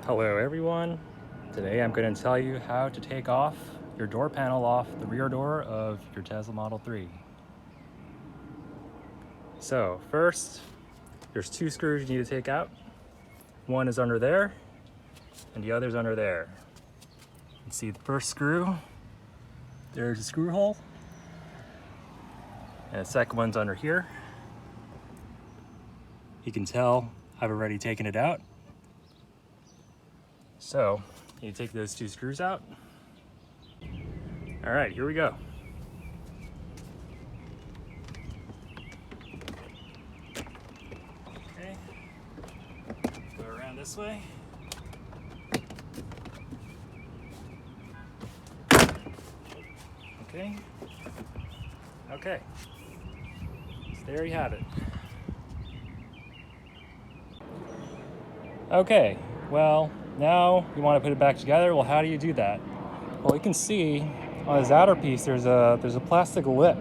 Hello everyone. Today I'm going to tell you how to take off your door panel off the rear door of your Tesla Model 3. So first, there's two screws you need to take out. One is under there and the other's under there. You can see the first screw, there's a screw hole, and the second one's under here. You can tell I've already taken it out. So you take those two screws out. All right, here we go. Okay, go around this way. Okay, so there you have it. Okay, well, now you want to put it back together. Well, how do you do that? Well, you can see on this outer piece there's a plastic lip.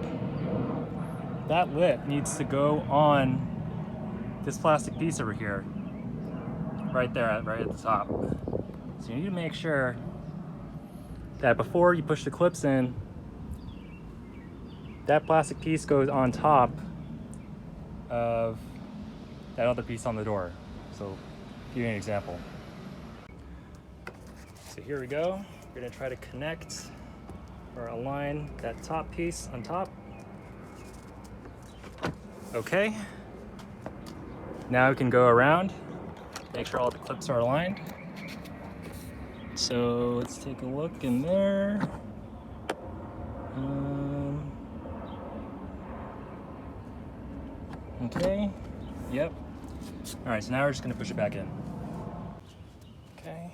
That lip needs to go on this plastic piece over here, right there, right at the top. So you need to make sure that before you push the clips in, that plastic piece goes on top of that other piece on the door. So give you an example. So here we go. We're gonna try to connect or align that top piece on top. Okay. Now we can go around, make sure all the clips are aligned. So let's take a look in there. Okay, yep. All right, so now we're just gonna push it back in. Okay.